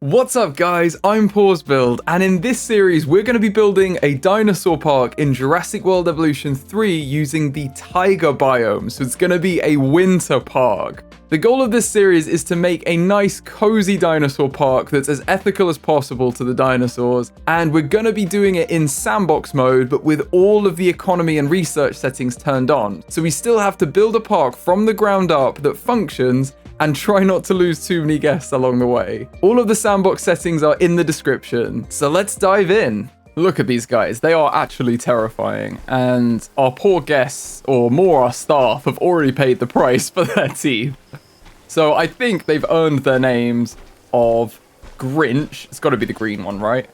What's up guys, I'm PauseBuild, and in this series we're going to be building a dinosaur park in Jurassic World Evolution 3 using the Taiga biome, so it's going to be a winter park. The goal of this series is to make a nice cozy dinosaur park that's as ethical as possible to the dinosaurs, and we're going to be doing it in sandbox mode but with all of the economy and research settings turned on. So we still have to build a park from the ground up that functions and try not to lose too many guests along the way. All of the sandbox settings are in the description, so let's dive in. Look at these guys, they are actually terrifying, and our poor guests, or more our staff, have already paid the price for their teeth. So I think they've earned their names of Grinch, it's got to be the green one, right?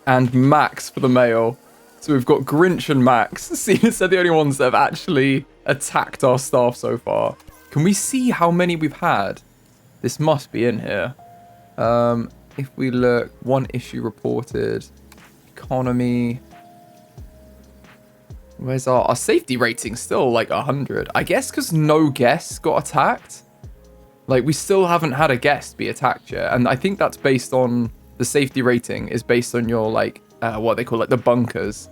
And Max for the male. So we've got Grinch and Max. See, they're the only ones that have actually attacked our staff so far. Can we see how many we've had? This must be in here. If we look, one issue reported, economy. Where's our safety rating? Still like 100. I guess because no guests got attacked. Like we still haven't had a guest be attacked yet. And I think that's based on the safety rating is based on your like, what they call like the bunkers,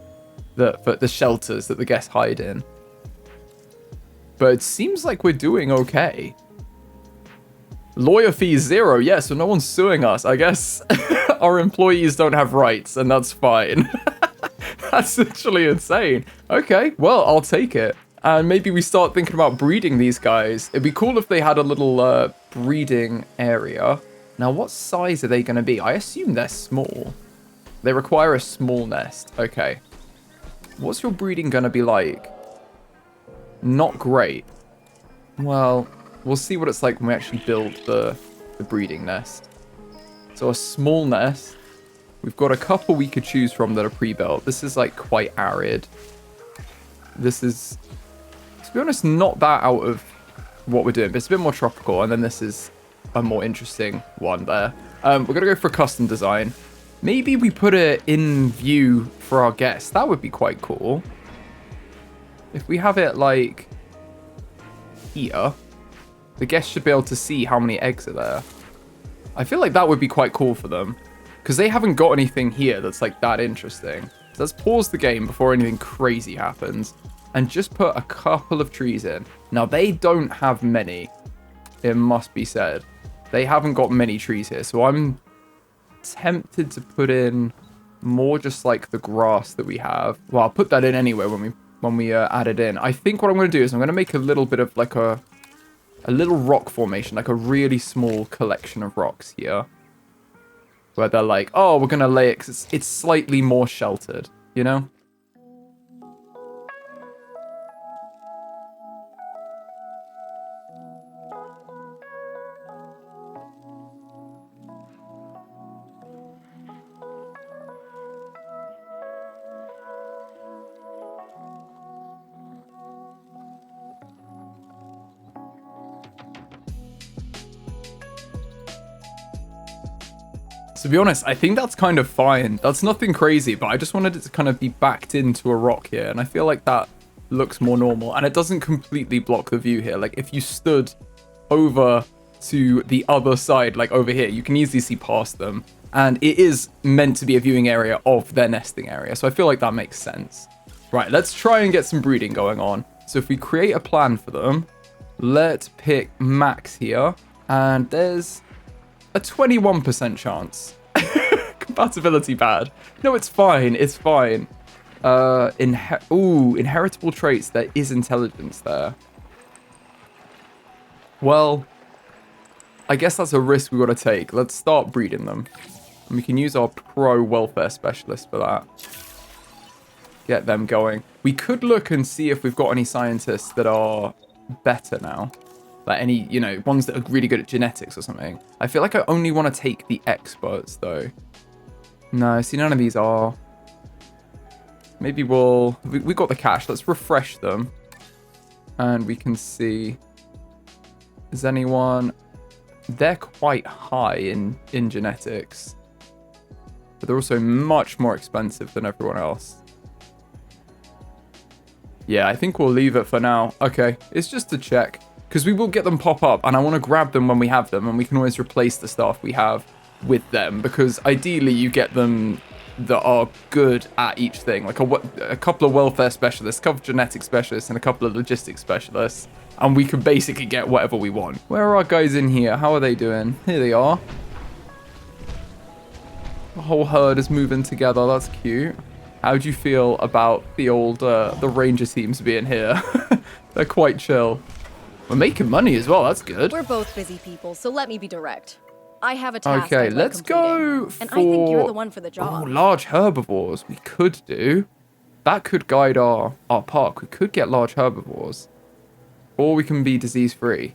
the shelters that the guests hide in. But it seems like we're doing okay. Lawyer fees 0. Yeah, so no one's suing us. I guess our employees don't have rights, and that's fine. That's literally insane. Okay, well, I'll take it. And maybe we start thinking about breeding these guys. It'd be cool if they had a little breeding area. Now, what size are they going to be? I assume they're small. They require a small nest. Okay. What's your breeding going to be like? Not great. Well, we'll see what it's like when we actually build the breeding nest. So a small nest. We've got a couple we could choose from that are pre-built. This is like quite arid. This is, to be honest, not that out of what we're doing, but it's a bit more tropical. And then this is a more interesting one there. We're going to go for custom design. Maybe we put it in view for our guests. That would be quite cool. If we have it like here, the guests should be able to see how many eggs are there. I feel like that would be quite cool for them because they haven't got anything here that's like that interesting. So let's pause the game before anything crazy happens and just put a couple of trees in. Now they don't have many, it must be said. They haven't got many trees here, so I'm tempted to put in more just like the grass that we have. Well, I'll put that in anyway when we add it in. I think what I'm going to do is I'm going to make a little bit of like a little rock formation, like a really small collection of rocks here. Where they're like, oh, we're going to lay it because it's slightly more sheltered, you know? To be honest, I think that's kind of fine. That's nothing crazy, but I just wanted it to kind of be backed into a rock here. And I feel like that looks more normal. And it doesn't completely block the view here. Like if you stood over to the other side, like over here, you can easily see past them. And it is meant to be a viewing area of their nesting area. So I feel like that makes sense. Right, let's try and get some breeding going on. So if we create a plan for them, let's pick Max here. And there's a 21% chance. Compatibility bad. No, it's fine. It's fine. Inheritable traits. There is intelligence there. Well, I guess that's a risk we've got to take. Let's start breeding them. And we can use our pro welfare specialist for that. Get them going. We could look and see if we've got any scientists that are better now. Like any, you know, ones that are really good at genetics or something. I feel like I only want to take the experts, though. No, see, none of these are. Maybe we got the cash. Let's refresh them. And we can see. Is anyone... They're quite high in genetics. But they're also much more expensive than everyone else. Yeah, I think we'll leave it for now. Okay, it's just to check. Because we will get them pop up, and I want to grab them when we have them, and we can always replace the stuff we have with them, because ideally you get them that are good at each thing, like a couple of welfare specialists, a couple of genetic specialists, and a couple of logistics specialists, and we can basically get whatever we want. Where are our guys in here? How are they doing? Here they are. The whole herd is moving together. That's cute. How do you feel about the old the ranger teams being here? They're quite chill. We're making money as well. That's good. We're both busy people, so let me be direct. I have a task. Okay, let's go for... And I think you're the one for the job. Oh, large herbivores. We could do. That could guide our park. We could get large herbivores. Or we can be disease-free.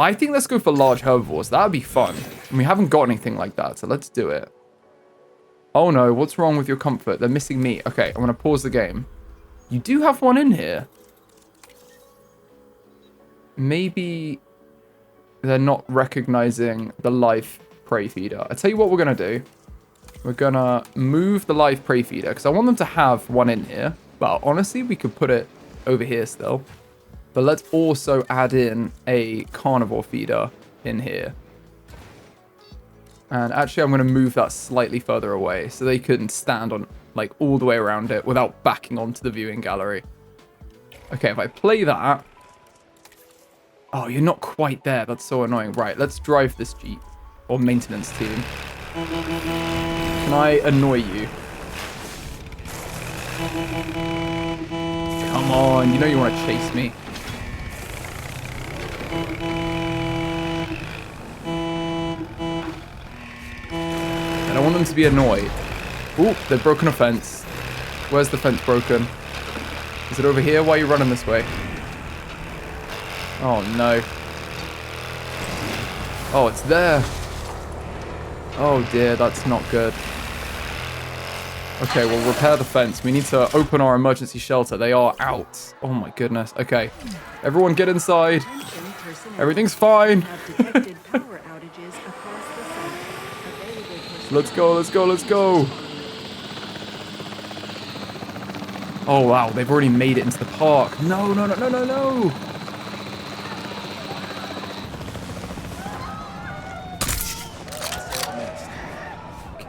I think let's go for large herbivores. That would be fun. And we haven't got anything like that, so let's do it. Oh no, what's wrong with your comfort? They're missing meat. Okay, I'm going to pause the game. You do have one in here. Maybe... they're not recognizing the live prey feeder. I tell you what we're going to do. We're going to move the live prey feeder because I want them to have one in here. Well, honestly, we could put it over here still. But let's also add in a carnivore feeder in here. And actually, I'm going to move that slightly further away so they can stand on, like, all the way around it without backing onto the viewing gallery. Okay, if I play that... oh, you're not quite there. That's so annoying. Right, let's drive this Jeep. Or maintenance team. Can I annoy you? Come on. You know you want to chase me. I don't want them to be annoyed. Ooh, they've broken a fence. Where's the fence broken? Is it over here? Why are you running this way? Oh no. Oh, it's there. Oh dear, that's not good. Okay, we'll repair the fence. We need to open our emergency shelter. They are out. Oh my goodness. Okay. Everyone get inside. Everything's fine. Let's go, let's go, let's go. Oh wow, they've already made it into the park. No, no, no, no, no, no.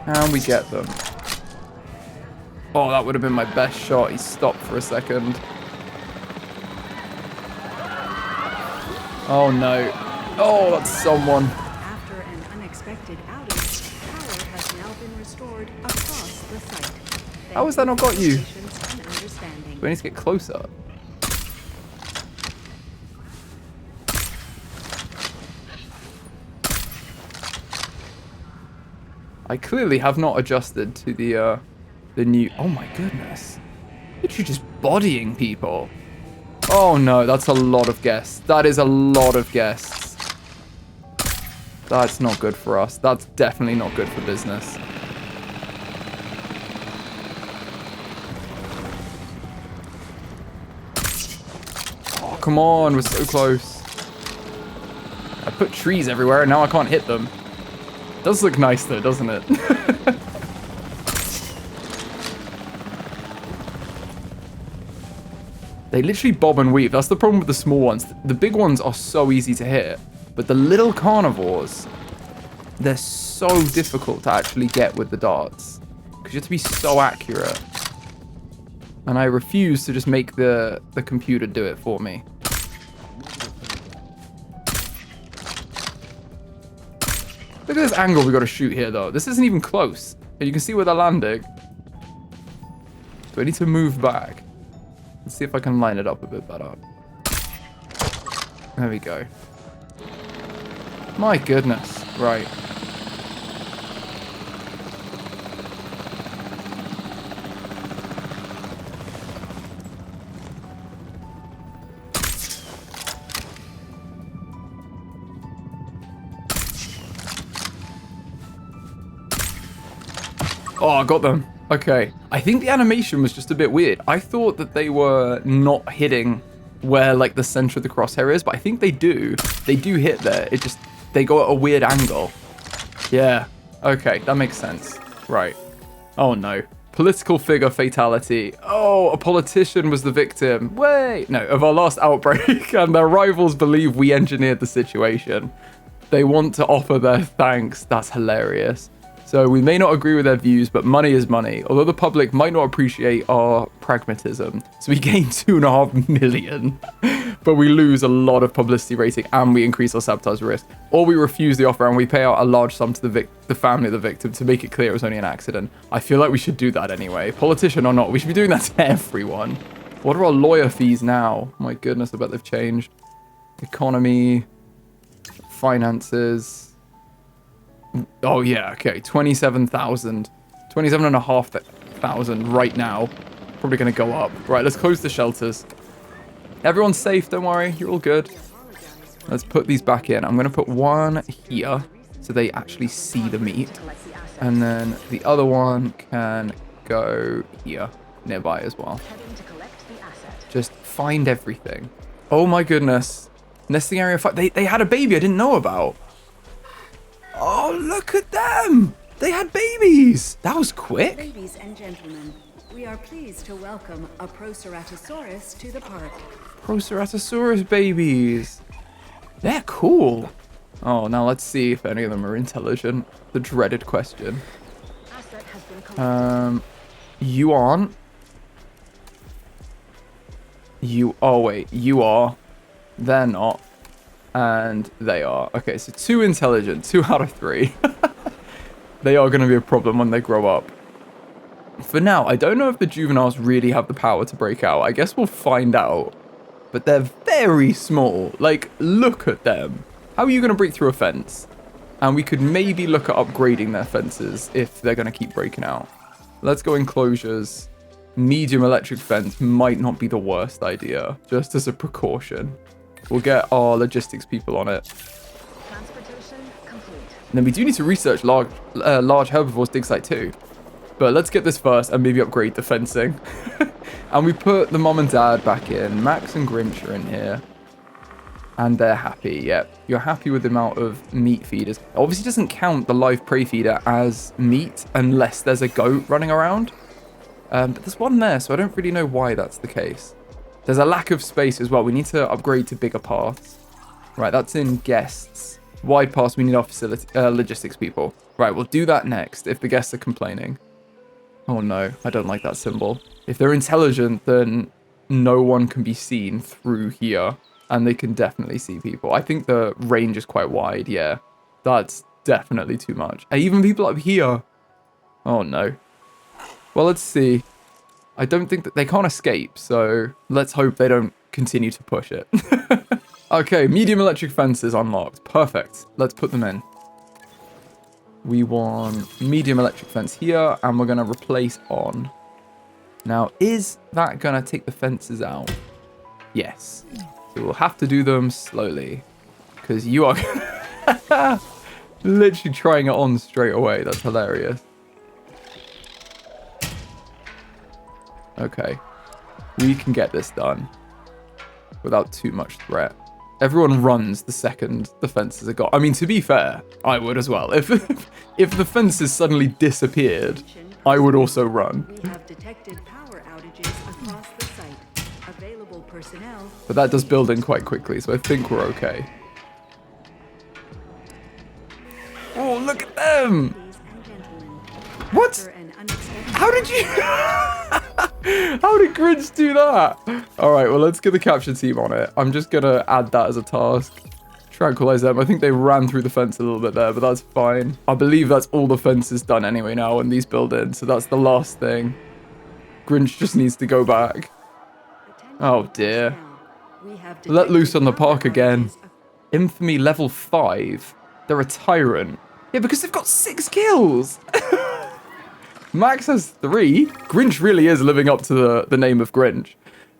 Can we get them? Oh, that would have been my best shot. He stopped for a second. Oh no. Oh, that's someone. After an unexpected outage, power has now been restored across the site. How has that not got you? Do I need to get closer? I clearly have not adjusted to the new... oh my goodness. Literally just bodying people. Oh no, that's a lot of guests. That is a lot of guests. That's not good for us. That's definitely not good for business. Oh, come on. We're so close. I put trees everywhere and now I can't hit them. Does look nice though, doesn't it? They literally bob and weave. That's the problem with the small ones. The big ones are so easy to hit, but the little carnivores, they're so difficult to actually get with the darts because you have to be so accurate. And I refuse to just make the computer do it for me. Look at this angle we got to shoot here, though. This isn't even close. And you can see where they're landing. So I need to move back. Let's see if I can line it up a bit better. There we go. My goodness. Right. Oh, I got them. Okay. I think the animation was just a bit weird. I thought that they were not hitting where, like, the center of the crosshair is, but I think they do. They do hit there. It just, they go at a weird angle. Yeah. Okay, that makes sense. Right. Oh, no. Political figure fatality. Oh, a politician was the victim. Wait, no, of our last outbreak, and their rivals believe we engineered the situation. They want to offer their thanks. That's hilarious. So we may not agree with their views, but money is money. Although the public might not appreciate our pragmatism. So we gain 2.5 million, but we lose a lot of publicity rating and we increase our sabotage risk. Or we refuse the offer and we pay out a large sum to the family of the victim to make it clear it was only an accident. I feel like we should do that anyway. Politician or not, we should be doing that to everyone. What are our lawyer fees now? My goodness, I bet they've changed. Economy, finances. Oh yeah, okay, 27,000. 27,500 right now. Probably gonna go up. Right, let's close the shelters. Everyone's safe, don't worry, you're all good. Let's put these back in. I'm gonna put one here so they actually see the meat. And then the other one can go here, nearby as well. Just find everything. Oh my goodness. Nesting area 5. They had a baby I didn't know about. Oh, look at them! They had babies! That was quick. Ladies and gentlemen, we are pleased to welcome a Proceratosaurus to the park. Proceratosaurus babies. They're cool. Oh, now let's see if any of them are intelligent. The dreaded question. You aren't. Oh wait, you are. They're not. And they are. Okay, so 2 intelligent, 2 out of 3. They are going to be a problem when they grow up. For now, I don't know if the juveniles really have the power to break out. I guess we'll find out. But they're very small. Like, look at them. How are you going to break through a fence? And we could maybe look at upgrading their fences if they're going to keep breaking out. Let's go enclosures. Medium electric fence might not be the worst idea, just as a precaution. We'll get our logistics people on it. Transportation complete. And then we do need to research large herbivores dig site too. But let's get this first and maybe upgrade the fencing. And we put the mom and dad back in. Max and Grinch are in here. And they're happy, yep. You're happy with the amount of meat feeders. Obviously doesn't count the live prey feeder as meat unless there's a goat running around. But there's one there, so I don't really know why that's the case. There's a lack of space as well. We need to upgrade to bigger paths. Right, that's in guests. Wide paths, we need our facility, logistics people. Right, we'll do that next if the guests are complaining. Oh no, I don't like that symbol. If they're intelligent, then no one can be seen through here. And they can definitely see people. I think the range is quite wide, yeah. That's definitely too much. Even people up here. Oh no. Well, let's see. I don't think that they can't escape, so let's hope they don't continue to push it. Okay, medium electric fences unlocked. Perfect. Let's put them in. We want medium electric fence here, and we're going to replace on. Now, is that going to take the fences out? Yes. So we'll have to do them slowly, because you are literally trying it on straight away. That's hilarious. Okay, we can get this done without too much threat. Everyone runs the second the fences are gone. I mean, to be fair, I would as well. If the fences suddenly disappeared, I would also run. We have detected power outages across the site. Available personnel. But that does build in quite quickly, so I think we're okay. Oh, look at them! What? How did you... How did Grinch do that? All right, well, let's get the capture team on it. I'm just going to add that as a task. Tranquilize them. I think they ran through the fence a little bit there, but that's fine. I believe that's all the fences done anyway now in these build-ins, so that's the last thing. Grinch just needs to go back. Oh, dear. Let loose on the park again. Infamy level 5. They're a tyrant. Yeah, because they've got 6 kills. Max has 3. Grinch really is living up to the name of Grinch.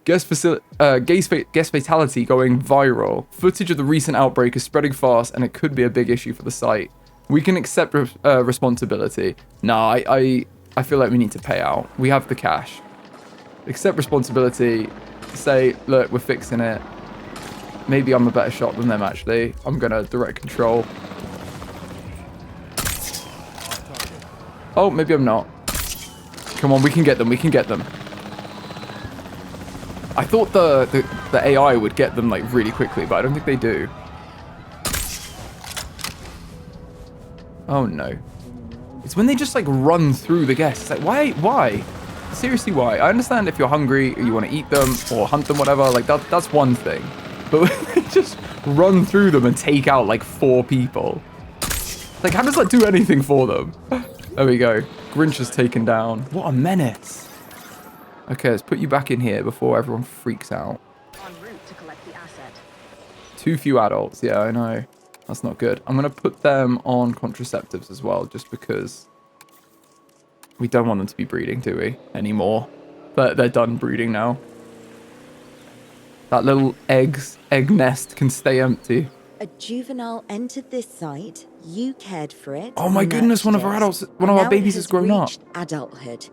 Guest fatality going viral. Footage of the recent outbreak is spreading fast and it could be a big issue for the site. We can accept responsibility. Nah, I feel like we need to pay out. We have the cash. Accept responsibility. Say, look, we're fixing it. Maybe I'm a better shot than them, actually. I'm going to direct control. Oh, maybe I'm not. Come on, we can get them. We can get them. I thought the AI would get them like really quickly, but I don't think they do. Oh no. It's when they just like run through the guests. It's like, why? Seriously, why? I understand if you're hungry or you want to eat them or hunt them, whatever, like that's one thing. But when they just run through them and take out like 4 people. Like, how does that do anything for them? There we go. Grinch is taken down. What a menace. Okay, let's put you back in here before everyone freaks out. En route to collect the asset. Too few adults. Yeah, I know. That's not good. I'm going to put them on contraceptives as well, just because we don't want them to be breeding, do we? Anymore. But they're done breeding now. That little egg nest can stay empty. A juvenile entered this site, you cared for it. Oh my goodness, one of our adults, one of our babies has grown up. Adulthood.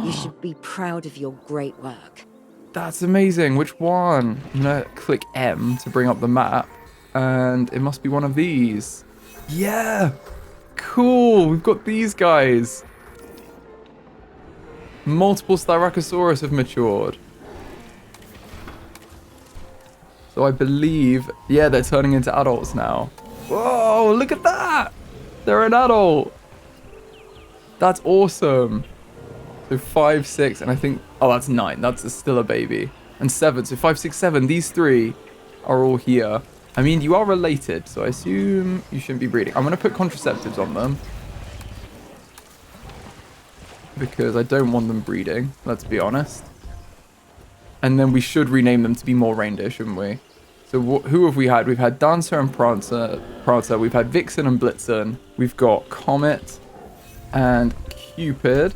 You should be proud of your great work. That's amazing. Which one? I'm gonna click M to bring up the map, and it must be one of these. Yeah, cool. We've got these guys. Multiple Styracosaurus have matured. So I believe, yeah, they're turning into adults now. Whoa, look at that. They're an adult. That's awesome. So 5, 6, and I think, oh, that's 9. That's still a baby. And 7, so 5, 6, 7. These 3 are all here. I mean, you are related, so I assume you shouldn't be breeding. I'm going to put contraceptives on them. Because I don't want them breeding, let's be honest. And then we should rename them to be more reindeer, shouldn't we? So who have we had? We've had Dancer and Prancer. We've had Vixen and Blitzen. We've got Comet and Cupid.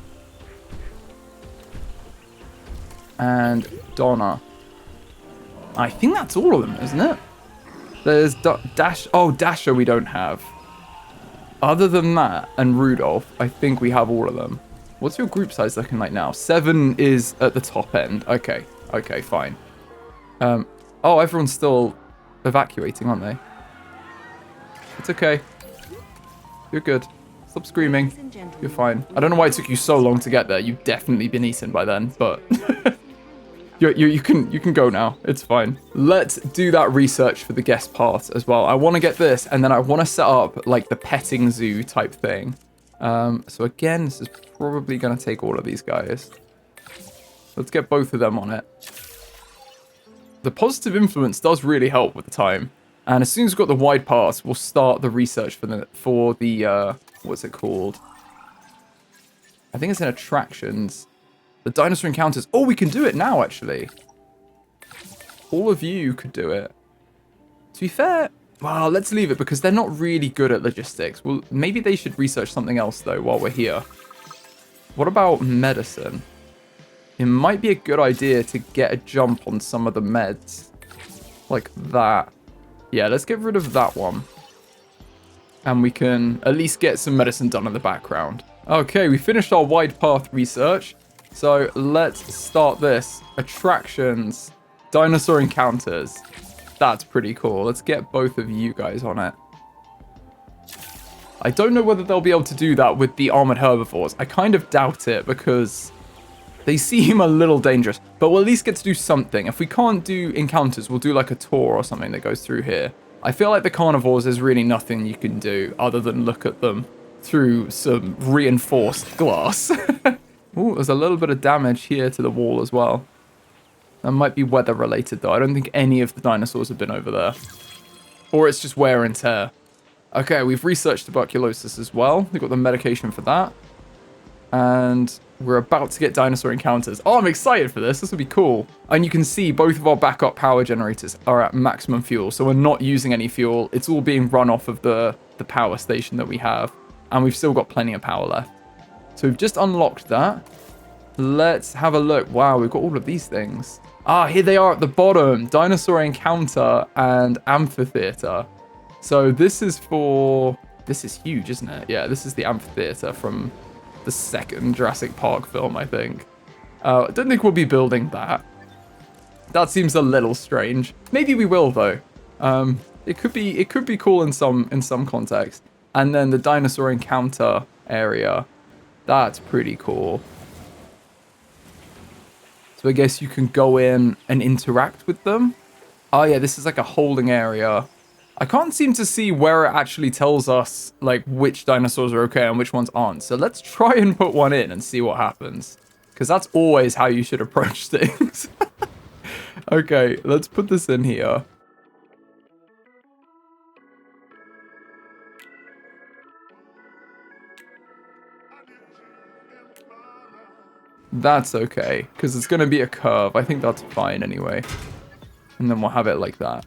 And Donna. I think that's all of them, isn't it? There's Dash. Oh, Dasher we don't have. Other than that and Rudolph, I think we have all of them. What's your group size looking like now? 7 is at the top end. Okay. Okay, fine. Oh, everyone's still evacuating, aren't they? It's okay. You're good. Stop screaming. You're fine. I don't know why it took you so long to get there. You've definitely been eaten by then, but you can go now. It's fine. Let's do that research for the guest part as well. I want to get this, and then I want to set up like the petting zoo type thing. So again, this is probably going to take all of these guys. Let's get both of them on it. The positive influence does really help with the time. And as soon as we've got the wide pass, we'll start the research for the what's it called? I think it's in attractions. The Dinosaur Encounters. Oh, we can do it now, actually. All of you could do it. To be fair, well, let's leave it because they're not really good at logistics. Well, maybe they should research something else, though, while we're here. What about medicine? It might be a good idea to get a jump on some of the meds. Like that. Yeah, let's get rid of that one. And we can at least get some medicine done in the background. Okay, we finished our wide path research. So let's start this. Attractions. Dinosaur Encounters. That's pretty cool. Let's get both of you guys on it. I don't know whether they'll be able to do that with the armored herbivores. I kind of doubt it because they seem a little dangerous. But we'll at least get to do something. If we can't do encounters, we'll do like a tour or something that goes through here. I feel like the carnivores, there's really nothing you can do other than look at them through some reinforced glass. Ooh, there's a little bit of damage here to the wall as well. That might be weather related though. I don't think any of the dinosaurs have been over there. Or it's just wear and tear. Okay, we've researched tuberculosis as well. We've got the medication for that. And we're about to get Dinosaur Encounters. Oh, I'm excited for this. This will be cool. And you can see both of our backup power generators are at maximum fuel. So we're not using any fuel. It's all being run off of the power station that we have. And we've still got plenty of power left. So we've just unlocked that. Let's have a look. Wow, we've got all of these things. Ah, here they are at the bottom. Dinosaur Encounter and Amphitheater. So this is for... This is huge, isn't it? Yeah, this is the amphitheater from the second Jurassic Park film, I think. I don't think we'll be building that. That seems a little strange. Maybe we will, though. It could be cool in some context. And then the Dinosaur Encounter area. That's pretty cool. So I guess you can go in and interact with them. Oh yeah, this is like a holding area. I can't seem to see where it actually tells us like which dinosaurs are okay and which ones aren't. So let's try and put one in and see what happens. Because that's always how you should approach things. Okay, let's put this in here. That's okay, because it's going to be a curve. I think that's fine anyway. And then we'll have it like that.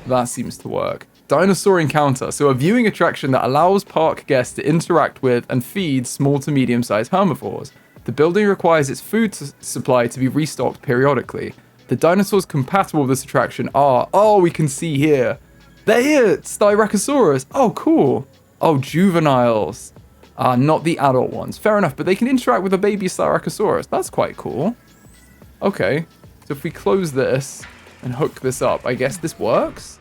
That seems to work. Dinosaur Encounter. So a viewing attraction that allows park guests to interact with and feed small to medium-sized herbivores. The building requires its food supply to be restocked periodically. The dinosaurs compatible with this attraction are... Oh, we can see here. They're here! Styracosaurus. Oh, cool. Oh, juveniles. Not the adult ones. Fair enough, but they can interact with a baby Styracosaurus. That's quite cool. Okay. So if we close this and hook this up, I guess this works?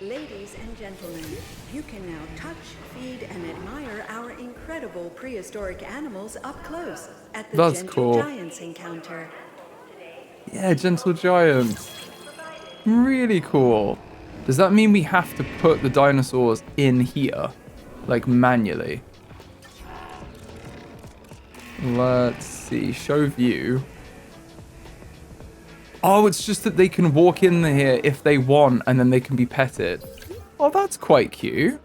Ladies and gentlemen, you can now touch, feed, and admire our incredible prehistoric animals up close at the That's Gentle cool. Giants encounter. Yeah, Gentle Giants. Really cool. Does that mean we have to put the dinosaurs in here? Like, manually? Let's see. Show view. Oh, it's just that they can walk in here if they want, and then they can be petted. Oh, that's quite cute.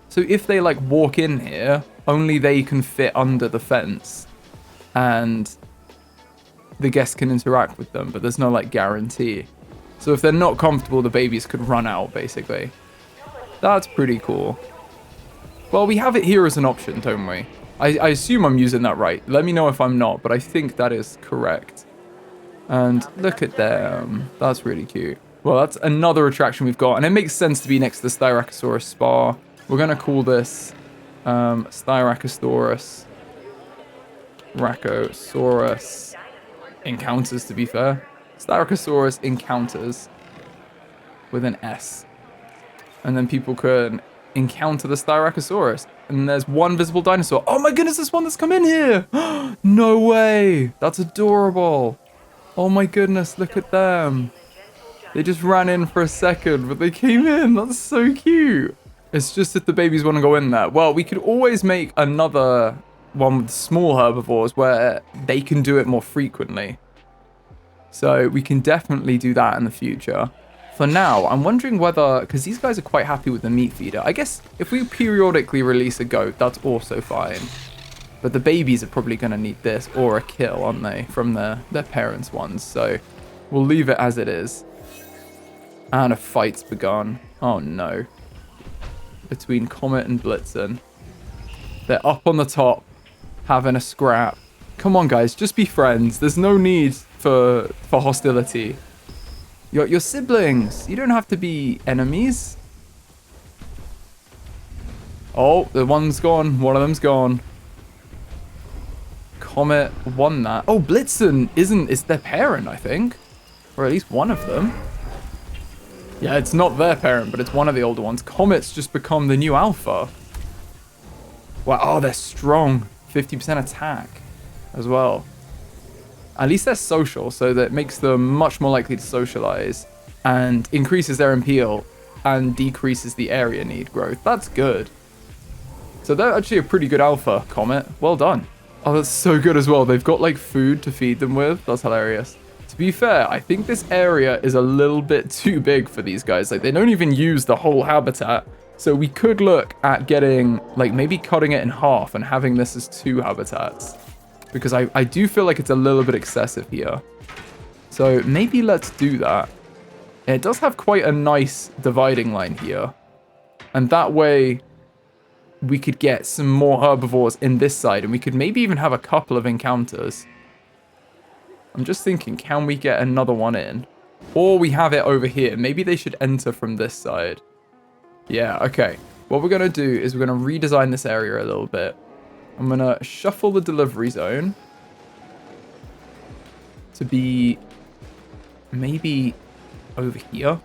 So if they, like, walk in here, only they can fit under the fence. And the guests can interact with them, but there's no, like, guarantee. So if they're not comfortable, the babies could run out, basically. That's pretty cool. Well, we have it here as an option, don't we? I assume I'm using that right. Let me know if I'm not, but I think that is correct. And look at them. That's really cute. Well, that's another attraction we've got. And it makes sense to be next to the Styracosaurus Spa. We're going to call this Styracosaurus Racosaurus Encounters, to be fair. Styracosaurus Encounters with an S. And then people can encounter the Styracosaurus. And there's one visible dinosaur. Oh my goodness, there's one that's come in here. No way. That's adorable. Oh my goodness, look at them. They just ran in for a second, but they came in. That's so cute. It's just if the babies want to go in there. Well, we could always make another one with small herbivores where they can do it more frequently. So we can definitely do that in the future. For now, I'm wondering whether, because these guys are quite happy with the meat feeder. I guess if we periodically release a goat, that's also fine. But the babies are probably going to need this or a kill, aren't they, from their parents' ones. So we'll leave it as it is. And a fight's begun. Oh no. Between Comet and Blitzen. They're up on the top, having a scrap. Come on, guys, just be friends. There's no need for hostility. You're siblings. You don't have to be enemies. Oh, the one's gone. One of them's gone. Comet won that. Oh, Blitzen is their parent, I think. Or at least one of them. Yeah, it's not their parent, but it's one of the older ones. Comet's just become the new alpha. Wow, oh, they're strong. 50% attack as well. At least they're social, so that makes them much more likely to socialize and increases their appeal and decreases the area need growth. That's good. So they're actually a pretty good alpha, Comet. Well done. Oh, that's so good as well. They've got like food to feed them with. That's hilarious. To be fair, I think this area is a little bit too big for these guys. Like, they don't even use the whole habitat. So we could look at getting, like, maybe cutting it in half and having this as 2 habitats. Because I do feel like it's a little bit excessive here. So maybe let's do that. It does have quite a nice dividing line here. And that way we could get some more herbivores in this side. And we could maybe even have a couple of encounters. I'm just thinking, can we get another one in? Or we have it over here. Maybe they should enter from this side. Yeah, okay. What we're going to do is we're going to redesign this area a little bit. I'm going to shuffle the delivery zone to be maybe over here.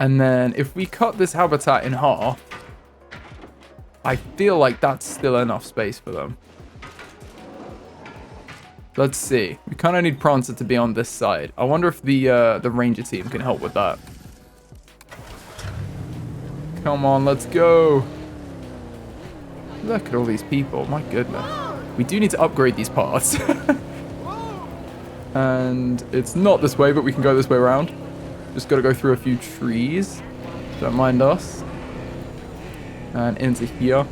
And then if we cut this habitat in half, I feel like that's still enough space for them. Let's see. We kind of need Prancer to be on this side. I wonder if the Ranger team can help with that. Come on, let's go. Look at all these people. My goodness. We do need to upgrade these parts. And it's not this way, but we can go this way around. Just got to go through a few trees. Don't mind us. And into here.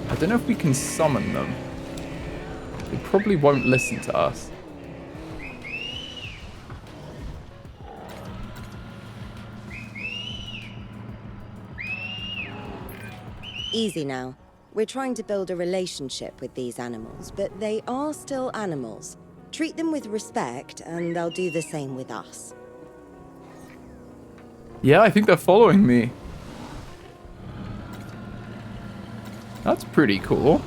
I don't know if we can summon them. They probably won't listen to us. Easy now. We're trying to build a relationship with these animals, but they are still animals. Treat them with respect, and they'll do the same with us. Yeah, I think they're following me. That's pretty cool.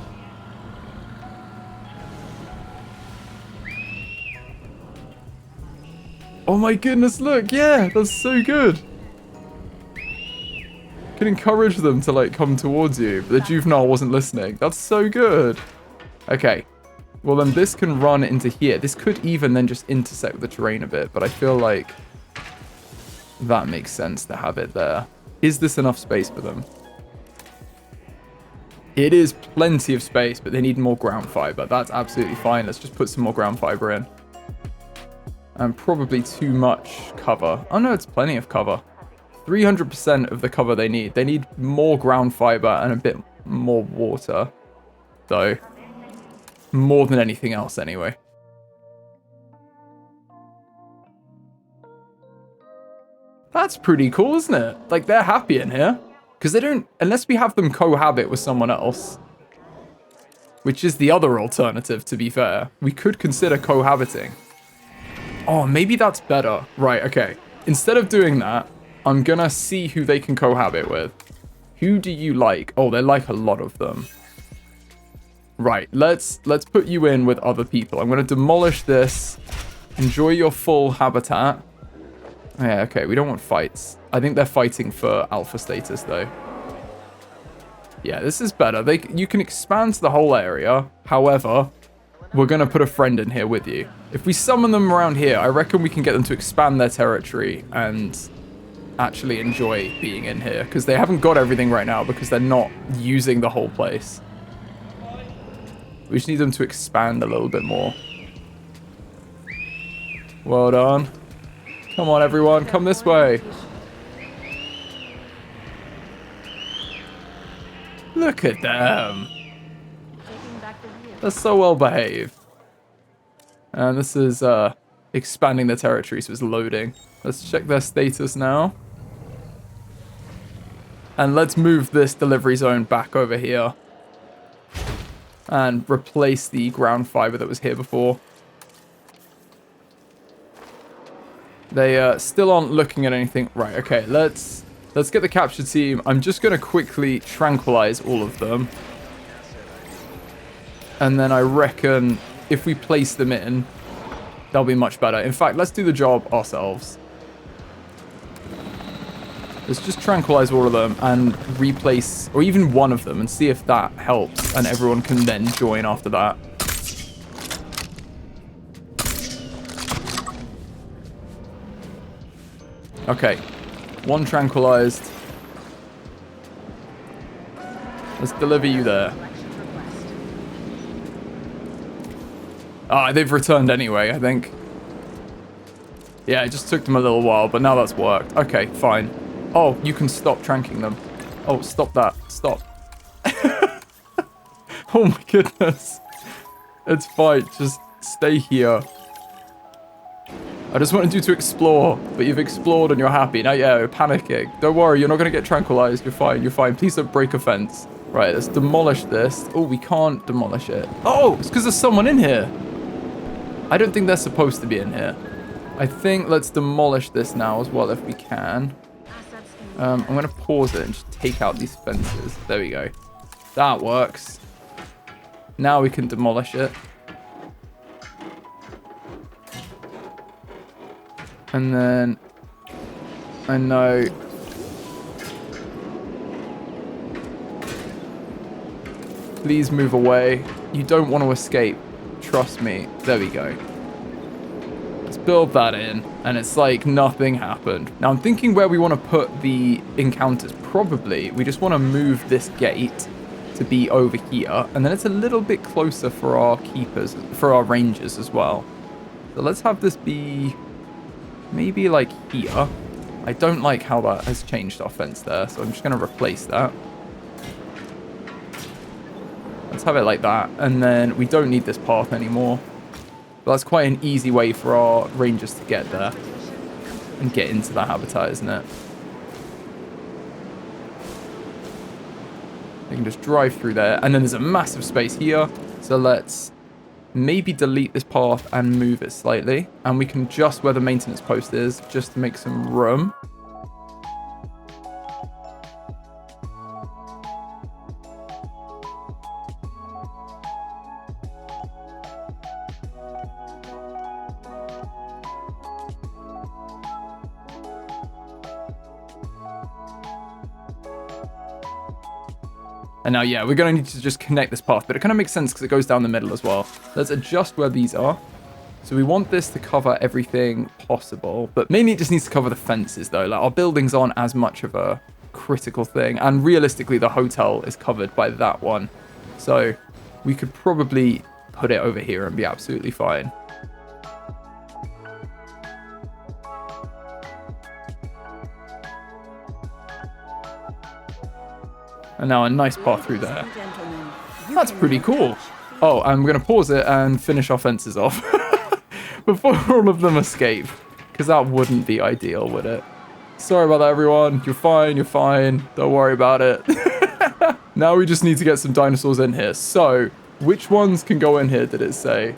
Oh my goodness, look, yeah, that's so good. Can encourage them to like come towards you, but the juvenile wasn't listening. That's so good. Okay, well then this can run into here. This could even then just intersect the terrain a bit, but I feel like that makes sense to have it there. Is this enough space for them? It is plenty of space, but they need more ground fiber. That's absolutely fine. Let's just put some more ground fiber in. And probably too much cover. Oh no, it's plenty of cover. 300% of the cover they need. They need more ground fiber and a bit more water, though. More than anything else, anyway. That's pretty cool, isn't it? Like, they're happy in here. Because they don't... Unless we have them cohabit with someone else. Which is the other alternative, to be fair. We could consider cohabiting. Oh, maybe that's better. Right, okay. Instead of doing that, I'm gonna see who they can cohabit with. Who do you like? Oh, they like a lot of them. Right, let's put you in with other people. I'm gonna demolish this. Enjoy your full habitat. Yeah, okay, we don't want fights. I think they're fighting for alpha status, though. Yeah, this is better. You can expand the whole area. However, we're going to put a friend in here with you. If we summon them around here, I reckon we can get them to expand their territory and actually enjoy being in here. Because they haven't got everything right now because they're not using the whole place. We just need them to expand a little bit more. Well done. Come on, everyone. Come this way. Look at them. They're so well behaved. And this is expanding their territory, so it's loading. Let's check their status now. And let's move this delivery zone back over here. And replace the ground fiber that was here before. They still aren't looking at anything. Right, okay, let's get the capture team. I'm just going to quickly tranquilize all of them. And then I reckon if we place them in, they'll be much better. In fact, let's do the job ourselves. Let's just tranquilize all of them and replace, or even one of them, and see if that helps. And everyone can then join after that. Okay, one tranquilized. Let's deliver you there. Ah, they've returned anyway, I think. Yeah, it just took them a little while, but now that's worked. Okay, fine. Oh, you can stop tranking them. Oh, stop that. Stop. Oh my goodness. It's fine. Just stay here. I just wanted you to explore, but you've explored and you're happy. Now, yeah, you're panicking. Don't worry, you're not going to get tranquilized. You're fine, you're fine. Please don't break a fence. Right, let's demolish this. Oh, we can't demolish it. Oh, it's because there's someone in here. I don't think they're supposed to be in here. I think let's demolish this now as well if we can. I'm going to pause it and just take out these fences. There we go. That works. Now we can demolish it. And then I know. Please move away. You don't want to escape. Trust me. There we go. Let's build that in. And it's like nothing happened. Now I'm thinking where we want to put the encounters. Probably we just want to move this gate to be over here. And then it's a little bit closer for our keepers, for our rangers as well. So let's have this be maybe like here. I don't like how that has changed our fence there. So I'm just going to replace that. Let's have it like that, and then we don't need this path anymore. But that's quite an easy way for our rangers to get there and get into the habitat, isn't it? They can just drive through there, and then there's a massive space here. So let's maybe delete this path and move it slightly, and we can adjust where the maintenance post is just to make some room. And now, yeah, we're going to need to just connect this path, but it kind of makes sense because it goes down the middle as well. Let's adjust where these are. So we want this to cover everything possible, but mainly it just needs to cover the fences though. Like our buildings aren't as much of a critical thing. And realistically, the hotel is covered by that one. So we could probably put it over here and be absolutely fine. And now a nice path through there. That's pretty cool. Oh, I'm going to pause it and finish our fences off before all of them escape. Because that wouldn't be ideal, would it? Sorry about that, everyone. You're fine, you're fine. Don't worry about it. Now we just need to get some dinosaurs in here. So, which ones can go in here, did it say?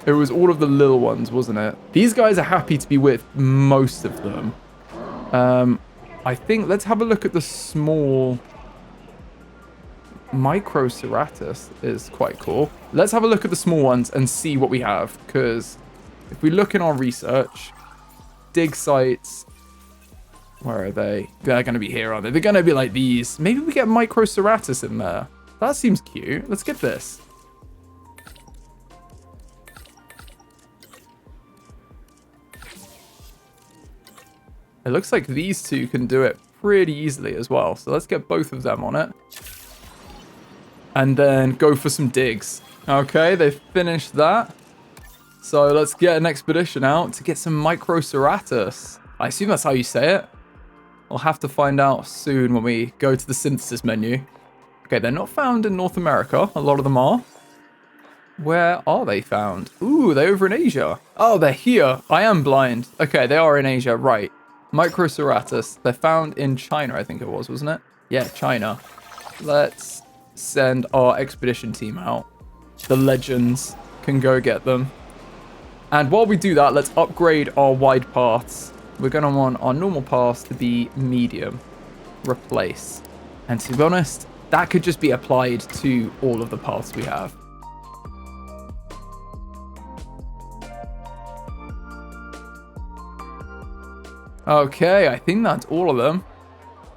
It was all of the little ones, wasn't it? These guys are happy to be with most of them. I think, let's have a look at the small... Microceratus is quite cool. Let's have a look at the small ones and see what we have. Because if we look in our research, dig sites, where are they? They're going to be here, aren't they? They're going to be like these. Maybe we get Microceratus in there. That seems cute. Let's get this. It looks like these two can do it pretty easily as well. So let's get both of them on it. And then go for some digs. Okay, they finished that. So let's get an expedition out to get some Microceratus. I assume that's how you say it. We'll have to find out soon when we go to the synthesis menu. Okay, they're not found in North America. A lot of them are. Where are they found? Ooh, they're over in Asia. Oh, they're here. I am blind. Okay, they are in Asia, right. Microceratus. They're found in China, I think it was, wasn't it? Yeah, China. Let's send our expedition team out. The legends can go get them. And while we do that, let's upgrade our wide paths. We're going to want our normal paths to be medium. Replace. And to be honest, that could just be applied to all of the paths we have. Okay, I think that's all of them.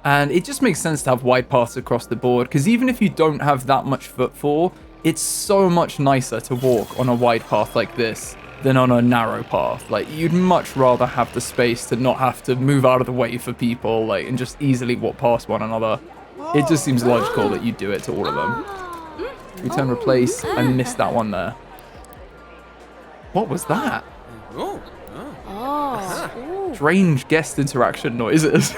And it just makes sense to have wide paths across the board, because even if you don't have that much footfall, it's so much nicer to walk on a wide path like this than on a narrow path. Like, you'd much rather have the space to not have to move out of the way for people, like, and just easily walk past one another. It just seems logical that you do it to all of them. Return, replace. I missed that one there. What was that? Strange guest interaction noises.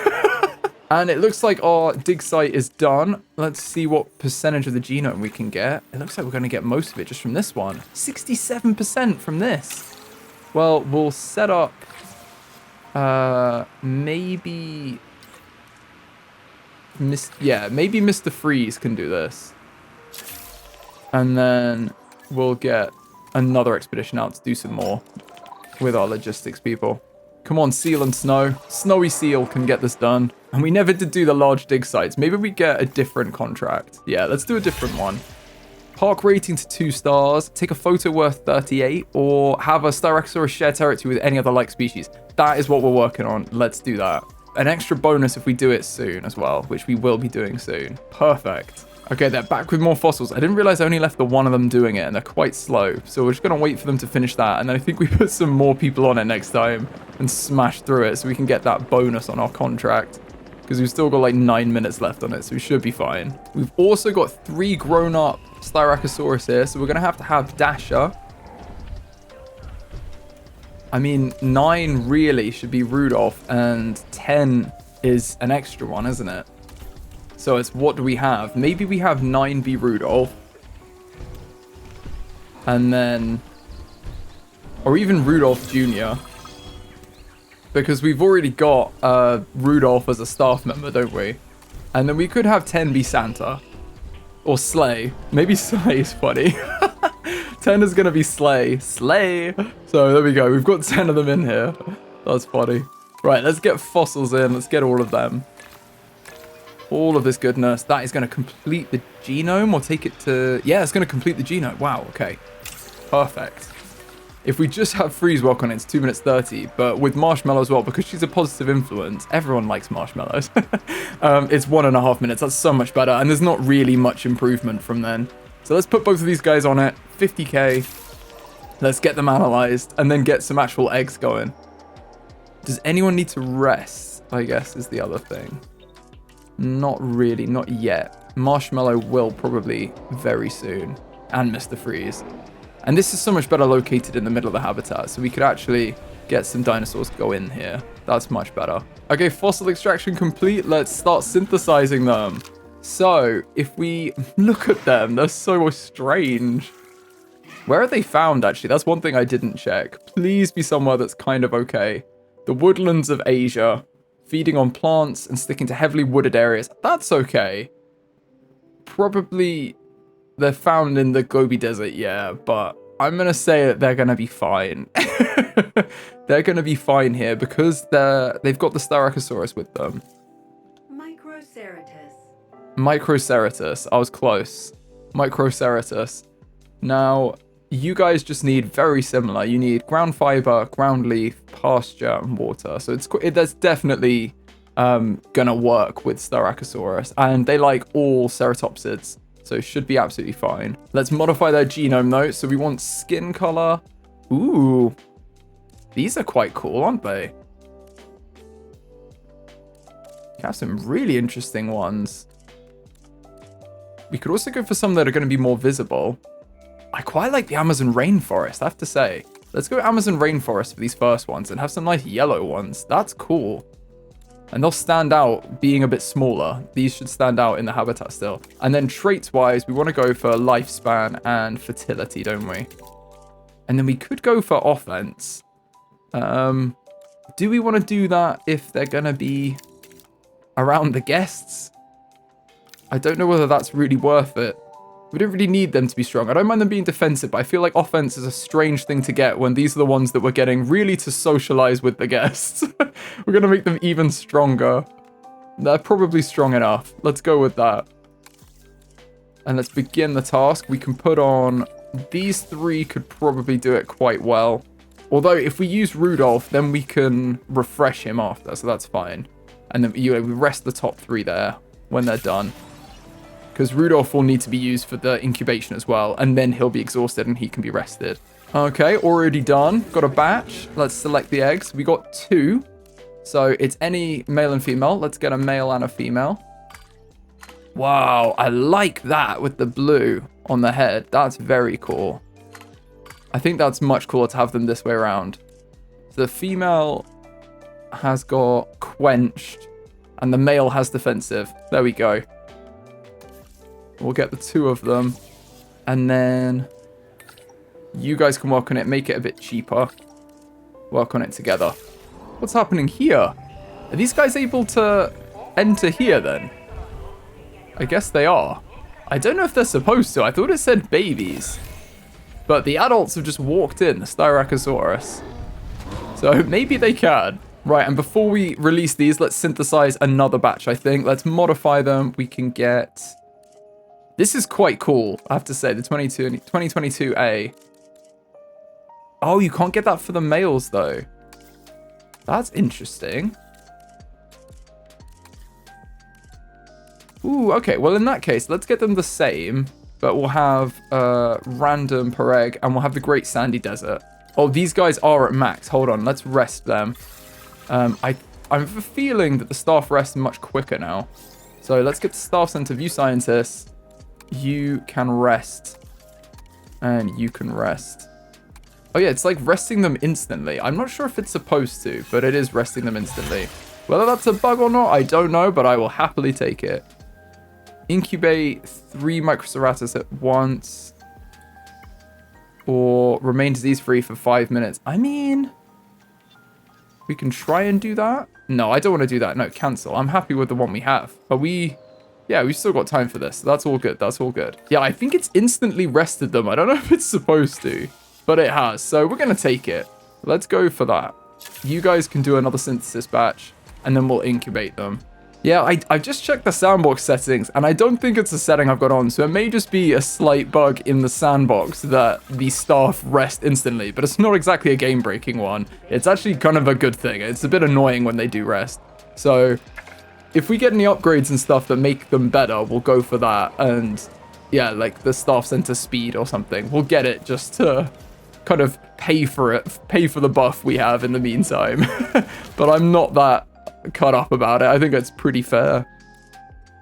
And it looks like our dig site is done. Let's see what percentage of the genome we can get. It looks like we're going to get most of it just from this one. 67% from this. Well, we'll set up maybe maybe Mr. Freeze can do this. And then we'll get another expedition out to do some more with our logistics people. Come on, Seal and Snow. Snowy Seal can get this done. And we never did do the large dig sites. Maybe we get a different contract. Yeah, let's do a different one. park rating to 2 stars, take a photo worth 38, or have a Styracosaurus share territory with any other like species. That is what we're working on. Let's do that. An extra bonus if we do it soon as well, which we will be doing soon. Perfect. Okay, they're back with more fossils. I didn't realize I only left the one of them doing it, and they're quite slow. So we're just going to wait for them to finish that, and then I think we put some more people on it next time and smash through it so we can get that bonus on our contract. Because we've still got like 9 minutes left on it, so we should be fine. We've also got 3 grown-up Styracosaurus here, so we're going to have Dasher. I mean, 9 really should be Rudolph, and 10 is an extra one, isn't it? So it's what do we have? Maybe we have 9 be Rudolph. And then... Or even Rudolph Jr. Because we've already got Rudolph as a staff member, don't we? And then we could have 10 be Santa. Or Sleigh. Maybe Sleigh is funny. 10 is going to be Sleigh. Sleigh! So there we go. We've got 10 of them in here. That's funny. Right, let's get fossils in. Let's get all of them. All of this goodness. That is going to complete the genome or take it to... Yeah, it's going to complete the genome. Wow, okay. Perfect. If we just have freeze walk on it, it's 2 minutes 30. But with Marshmallow as well, because she's a positive influence, everyone likes marshmallows. It's 1.5 minutes. That's so much better. And there's not really much improvement from then. So let's put both of these guys on it. 50k. Let's get them analyzed and then get some actual eggs going. Does anyone need to rest? I guess is the other thing. Not really, not yet. Marshmallow will probably very soon. And Mr. Freeze. And this is so much better located in the middle of the habitat, so we could actually get some dinosaurs to go in here. That's much better. Okay, fossil extraction complete. Let's start synthesizing them. So, if we look at them, they're so strange. Where are they found, actually? That's one thing I didn't check. Please be somewhere that's kind of okay. The woodlands of Asia. Feeding on plants and sticking to heavily wooded areas. That's okay. Probably they're found in the Gobi Desert, yeah, but I'm going to say that they're going to be fine. They're going to be fine here because they've got the Styracosaurus with them. Microceratus. Microceratus. I was close. Microceratus. Now, you guys just need very similar. You need ground fiber, ground leaf, pasture, and water. So that's definitely gonna work with Styracosaurus, and they like all ceratopsids, so should be absolutely fine. Let's modify their genome though. So we want skin color. Ooh, these are quite cool, aren't they? You have some really interesting ones. We could also go for some that are going to be more visible. I quite like the Amazon rainforest, I have to say. Let's go Amazon rainforest for these first ones and have some nice yellow ones. That's cool. And they'll stand out being a bit smaller. These should stand out in the habitat still. And then traits-wise, we want to go for lifespan and fertility, don't we? And then we could go for offense. Do we want to do that if they're going to be around the guests? I don't know whether that's really worth it. We don't really need them to be strong. I don't mind them being defensive, but I feel like offense is a strange thing to get when these are the ones that we're getting really to socialize with the guests. We're going to make them even stronger. They're probably strong enough. Let's go with that. And let's begin the task. We can put on... These 3 could probably do it quite well. Although, if we use Rudolph, then we can refresh him after, so that's fine. And then we rest the top 3 there when they're done. Because Rudolph will need to be used for the incubation as well, and then he'll be exhausted and he can be rested. Okay, already done. Got a batch. Let's select the eggs. We got 2. So it's any male and female. Let's get a male and a female. Wow, I like that with the blue on the head. That's very cool. I think that's much cooler to have them this way around. So the female has got quenched, and the male has defensive. There we go. We'll get the 2 of them. And then you guys can work on it. Make it a bit cheaper. Work on it together. What's happening here? Are these guys able to enter here then? I guess they are. I don't know if they're supposed to. I thought it said babies. But the adults have just walked in. The Styracosaurus. So maybe they can. Right, and before we release these, let's synthesize another batch, I think. Let's modify them. We can get... This is quite cool, I have to say, the 2022A. Oh, you can't get that for the males, though. That's interesting. Ooh, okay. Well, in that case, let's get them the same, but we'll have random Pereg, and we'll have the Great Sandy Desert. Oh, these guys are at max. Hold on, let's rest them. I have a feeling that the staff rest much quicker now. So let's get the staff center view scientists. You can rest. And you can rest. Oh yeah, it's like resting them instantly. I'm not sure if it's supposed to, but it is resting them instantly. Whether that's a bug or not, I don't know, but I will happily take it. Incubate 3 Microceratus at once. Or remain disease-free for 5 minutes. I mean, we can try and do that. No, I don't want to do that. No, cancel. I'm happy with the one we have. But yeah, we've still got time for this. That's all good. That's all good. Yeah, I think it's instantly rested them. I don't know if it's supposed to, but it has. So we're going to take it. Let's go for that. You guys can do another synthesis batch, and then we'll incubate them. Yeah, I just checked the sandbox settings, and I don't think it's a setting I've got on, so it may just be a slight bug in the sandbox that the staff rest instantly, but it's not exactly a game-breaking one. It's actually kind of a good thing. It's a bit annoying when they do rest. So if we get any upgrades and stuff that make them better, we'll go for that. And yeah, like the staff center speed or something, we'll get it just to kind of pay for the buff we have in the meantime. But I'm not that cut up about it. I think it's pretty fair.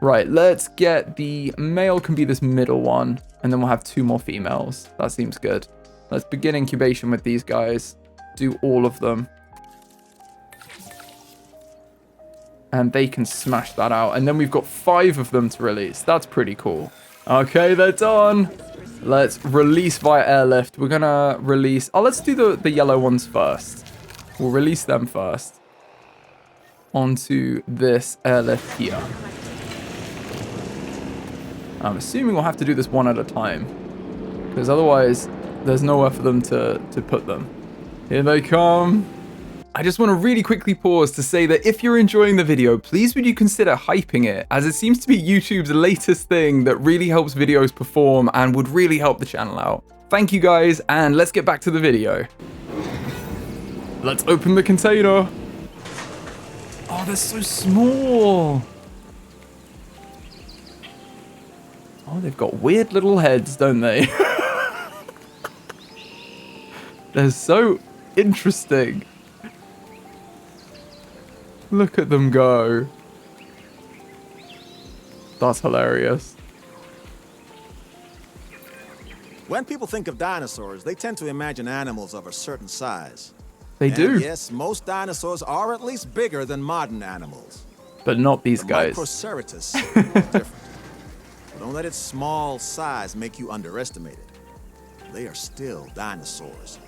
Right, let's get the male can be this middle one, and then we'll have 2 more females. That seems good. Let's begin incubation with these guys. Do all of them. And they can smash that out. And then we've got 5 of them to release. That's pretty cool. Okay, they're done. Let's release via airlift. We're gonna release... Oh, let's do the yellow ones first. We'll release them first. Onto this airlift here. I'm assuming we'll have to do this one at a time, because otherwise there's nowhere for them to put them. Here they come. I just want to really quickly pause to say that if you're enjoying the video, please would you consider hyping it, as it seems to be YouTube's latest thing that really helps videos perform and would really help the channel out. Thank you guys, and let's get back to the video. Let's open the container. Oh, they're so small. Oh, they've got weird little heads, don't they? They're so interesting. Look at them go. That's hilarious. When people think of dinosaurs, they tend to imagine animals of a certain size. They do. Yes, most dinosaurs are at least bigger than modern animals. But not these The guys. Microceratus is different. But don't let its small size make you underestimate it. They are still dinosaurs,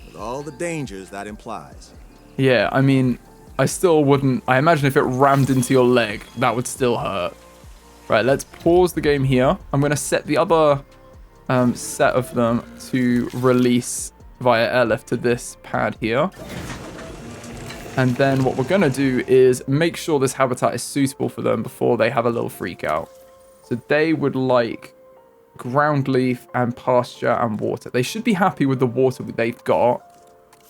with all the dangers that implies. Yeah, I mean, I still wouldn't... I imagine if it rammed into your leg, that would still hurt. Right, let's pause the game here. I'm going to set the other set of them to release via airlift to this pad here. And then what we're going to do is make sure this habitat is suitable for them before they have a little freak out. So they would like ground leaf and pasture and water. They should be happy with the water that they've got.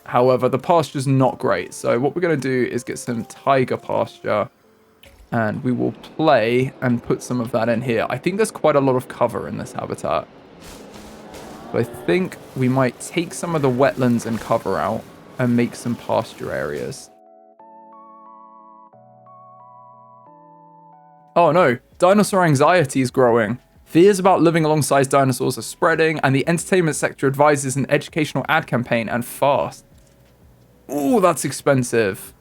However, the pasture's not great. So what we're going to do is get some Taiga pasture, and we will play and put some of that in here. I think there's quite a lot of cover in this habitat. So I think we might take some of the wetlands and cover out and make some pasture areas. Oh no, dinosaur anxiety is growing. Fears about living alongside dinosaurs are spreading, and the entertainment sector advises an educational ad campaign, and fast. Ooh, that's expensive.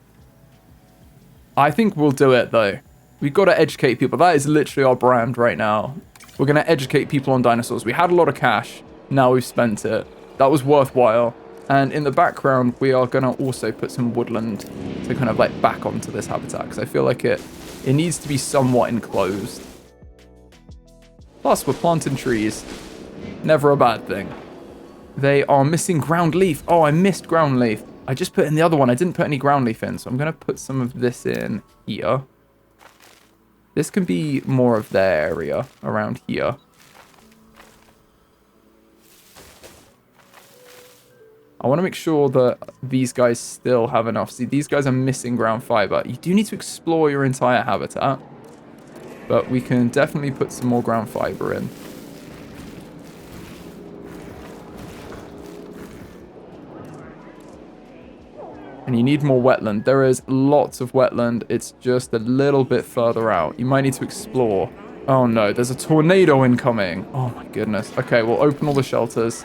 I think we'll do it though. We've got to educate people. That is literally our brand right now. We're going to educate people on dinosaurs. We had a lot of cash. Now we've spent it. That was worthwhile. And in the background, we are going to also put some woodland to kind of like back onto this habitat, because I feel like it needs to be somewhat enclosed. Plus, we're planting trees. Never a bad thing. They are missing ground leaf. Oh, I missed ground leaf. I just put in the other one. I didn't put any ground leaf in, so I'm going to put some of this in here. This can be more of their area around here. I want to make sure that these guys still have enough. See, these guys are missing ground fiber. You do need to explore your entire habitat, but we can definitely put some more ground fiber in. And you need more wetland. There is lots of wetland. It's just a little bit further out. You might need to explore. Oh no, there's a tornado incoming. Oh my goodness. Okay, we'll open all the shelters.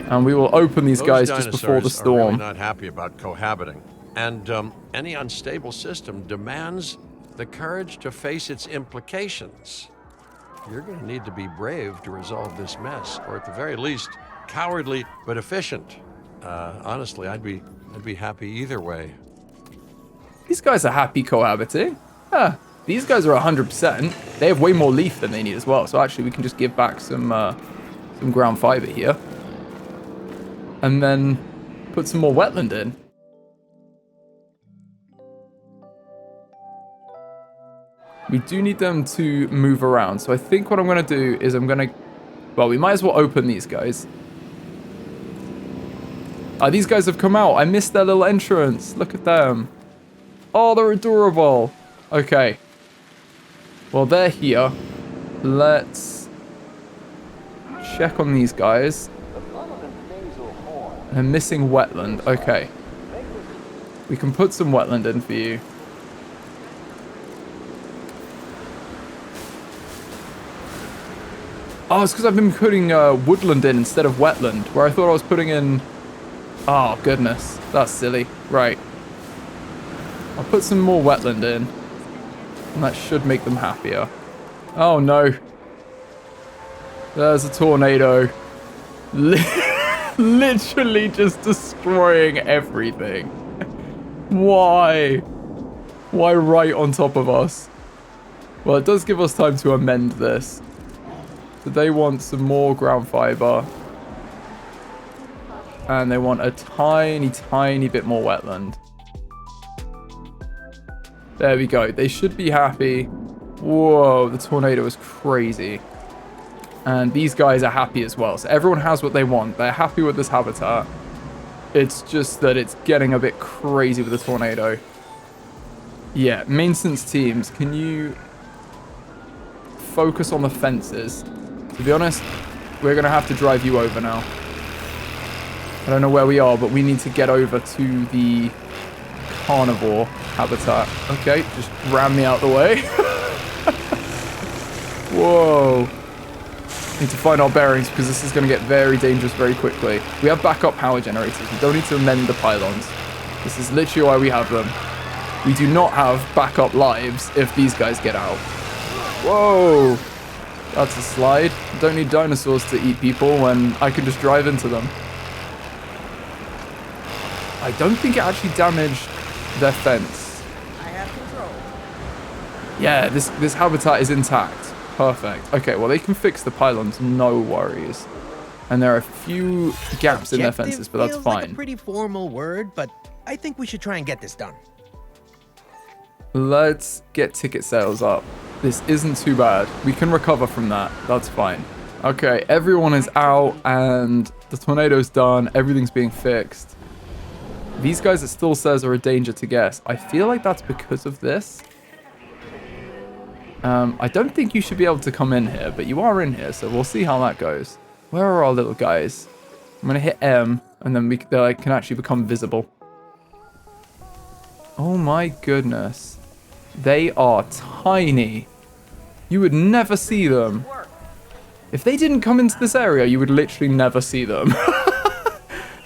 And we will open these guys just before the storm. Are really not happy about cohabiting. And any unstable system demands the courage to face its implications. You're going to need to be brave to resolve this mess, or at the very least, cowardly but efficient. Honestly, I'd be happy either way. These guys are happy cohabiting. These guys are 100%. They have way more leaf than they need as well. So actually, we can just give back some ground fiber here, and then put some more wetland in. We do need them to move around. So I think what I'm going to do is well, we might as well open these guys. These guys have come out. I missed their little entrance. Look at them. Oh, they're adorable. Okay. Well, they're here. Let's check on these guys. They're missing wetland. Okay. We can put some wetland in for you. Oh, it's because I've been putting woodland in instead of wetland, where I thought I was putting in... Oh, goodness. That's silly. Right. I'll put some more wetland in, and that should make them happier. Oh, no. There's a tornado. Literally just destroying everything. Why? Why right on top of us? Well, it does give us time to amend this. So they want some more ground fiber. And they want a tiny, tiny bit more wetland. There we go. They should be happy. Whoa, the tornado is crazy. And these guys are happy as well. So everyone has what they want. They're happy with this habitat. It's just that it's getting a bit crazy with the tornado. Yeah, maintenance teams, can you focus on the fences? To be honest, we're going to have to drive you over now. I don't know where we are, but we need to get over to the carnivore habitat. Okay, just ram me out the way. Whoa. Need to find our bearings because this is going to get very dangerous very quickly. We have backup power generators. We don't need to amend the pylons. This is literally why we have them. We do not have backup lives if these guys get out. Whoa. That's a slide. Don't need dinosaurs to eat people when I can just drive into them. I don't think it actually damaged their fence. I have control. Yeah, this habitat is intact. Perfect. Okay, well, they can fix the pylons, no worries. And there are a few gaps in their fences, but that's fine. Like a pretty formal word, but I think we should try and get this done. Let's get ticket sales up. This isn't too bad. We can recover from that. That's fine. Okay, everyone is out and the tornado's done. Everything's being fixed. These guys, it still says, are a danger to guests. I feel like that's because of this. I don't think you should be able to come in here, but you are in here, so we'll see how that goes. Where are our little guys? I'm going to hit M, and then they can actually become visible. Oh my goodness. They are tiny. You would never see them. If they didn't come into this area, you would literally never see them.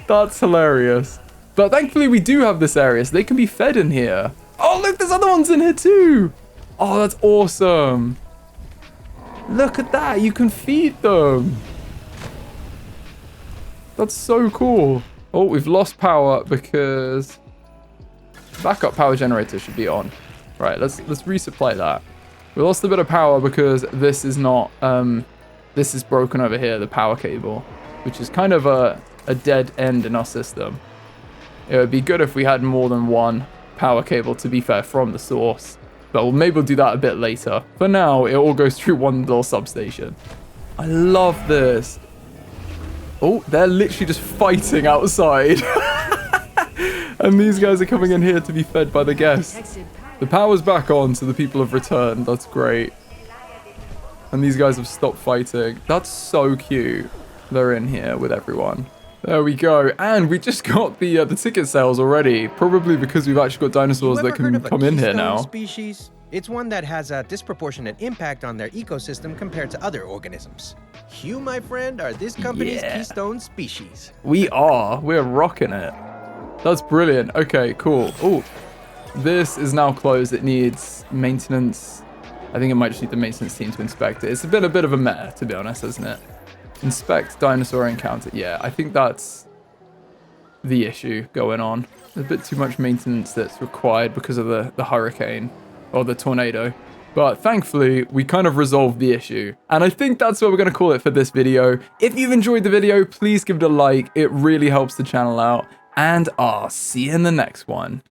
That's hilarious. But thankfully, we do have this area, so they can be fed in here. Oh, look, there's other ones in here too. Oh, that's awesome. Look at that. You can feed them. That's so cool. Oh, we've lost power because backup power generator should be on. Right, let's resupply that. We lost a bit of power because this is not, this is broken over here, the power cable, which is kind of a dead end in our system. It would be good if we had more than one power cable, to be fair, from the source. But maybe we'll do that a bit later. For now, it all goes through one little substation. I love this. Oh, they're literally just fighting outside. And these guys are coming in here to be fed by the guests. The power's back on, so the people have returned. That's great. And these guys have stopped fighting. That's so cute. They're in here with everyone. There we go. And we just got the ticket sales already. Probably because we've actually got dinosaurs that can come in here now. Species? It's one that has a disproportionate impact on their ecosystem compared to other organisms. You, my friend, are this company's keystone species. We are. We're rocking it. That's brilliant. Okay, cool. Oh, this is now closed. It needs maintenance. I think it might just need the maintenance team to inspect it. It's been a bit of a meh, to be honest, isn't it? Inspect Dinosaur Encounter. Yeah, I think that's the issue going on. There's a bit too much maintenance that's required because of the hurricane or the tornado. But thankfully, we kind of resolved the issue. And I think that's what we're going to call it for this video. If you've enjoyed the video, please give it a like. It really helps the channel out. And I'll see you in the next one.